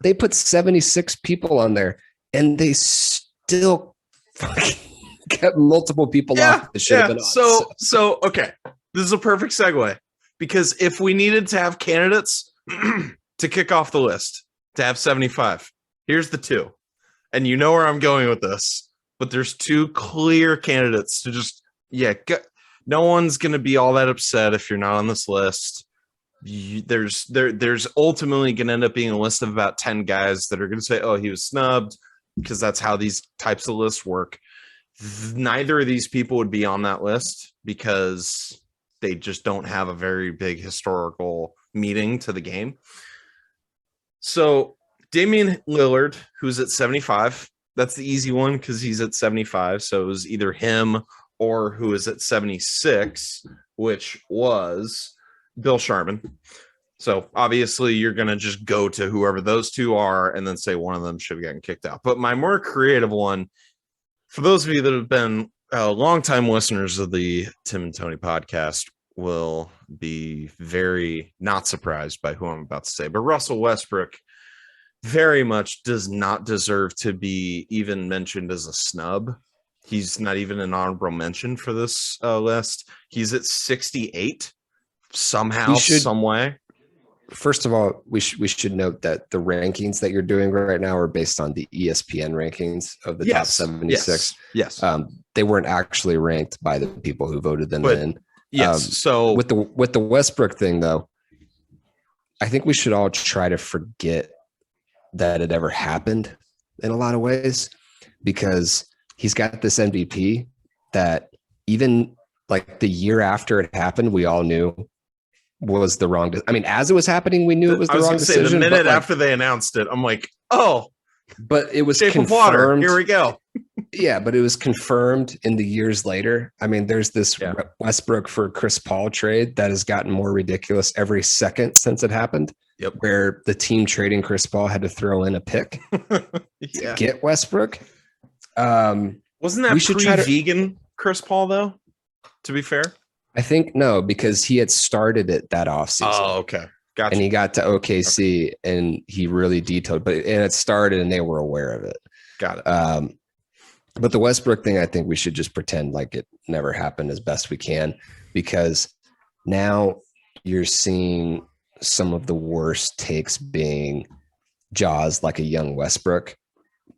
They put 76 people on there, and they still fucking kept multiple people off. It should have been on. So okay, this is a perfect segue, because if we needed to have candidates to kick off the list to have 75, here's the two, and you know where I'm going with this, but there's two clear candidates to just no one's going to be all that upset if you're not on this list. There's ultimately going to end up being a list of about 10 guys that are going to say, oh, he was snubbed, because that's how these types of lists work. Neither of these people would be on that list because they just don't have a very big historical meaning to the game. So Damian Lillard, who's at 75, that's the easy one because he's at 75. So it was either him or who is at 76, which was Bill Sharman. So obviously you're going to just go to whoever those two are and then say one of them should have gotten kicked out. But my more creative one, for those of you that have been longtime listeners of the Tim and Tony podcast, will be very not surprised by who I'm about to say. But Russell Westbrook very much does not deserve to be even mentioned as a snub. He's not even an honorable mention for this list. He's at 68 somehow, some way. First of all, we should note that the rankings that you're doing right now are based on the ESPN rankings of the top 76. Yes. They weren't actually ranked by the people who voted them in. Yes. So with the Westbrook thing, though, I think we should all try to forget that it ever happened in a lot of ways, because he's got this MVP that even like the year after it happened, we all knew was the wrong. I mean, as it was happening, we knew it was the wrong decision. The minute after they announced it, I'm like, oh, but it was shape confirmed. Of water. Here we go. Yeah, but it was confirmed in the years later. I mean, there's this Westbrook for Chris Paul trade that has gotten more ridiculous every second since it happened. Yep. Where the team trading Chris Paul had to throw in a pick to get Westbrook. Wasn't that pre-vegan Chris Paul, though? To be fair, I think no, because he had started it that offseason. Oh, okay. Gotcha. And he got to OKC and he really detailed, and it started and they were aware of it. Got it. But the Westbrook thing, I think we should just pretend like it never happened as best we can, because now you're seeing some of the worst takes being Jaws like a young Westbrook.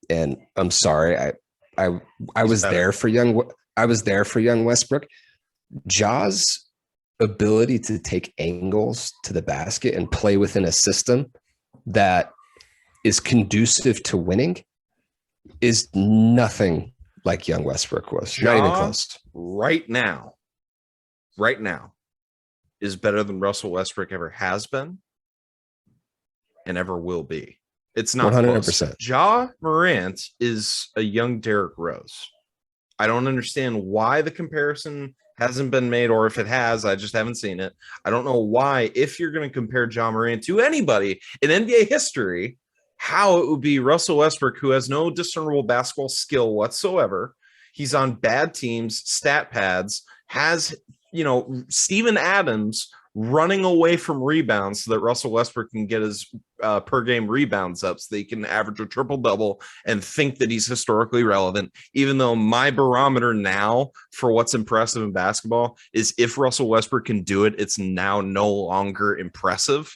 And I'm sorry, I was there for young Westbrook. Jaws' ability to take angles to the basket and play within a system that is conducive to winning is nothing like young Westbrook was. Not even close. Right now is better than Russell Westbrook ever has been and ever will be. It's not 100%. Ja Morant is a young Derrick Rose. I don't understand why the comparison hasn't been made, or if it has, I just haven't seen it. I don't know why, if you're going to compare Ja Morant to anybody in NBA history, how it would be Russell Westbrook, who has no discernible basketball skill whatsoever. He's on bad teams, stat pads, has, Steven Adams running away from rebounds so that Russell Westbrook can get his per game rebounds up so they can average a triple double and think that he's historically relevant, even though my barometer now for what's impressive in basketball is if Russell Westbrook can do it, it's now no longer impressive.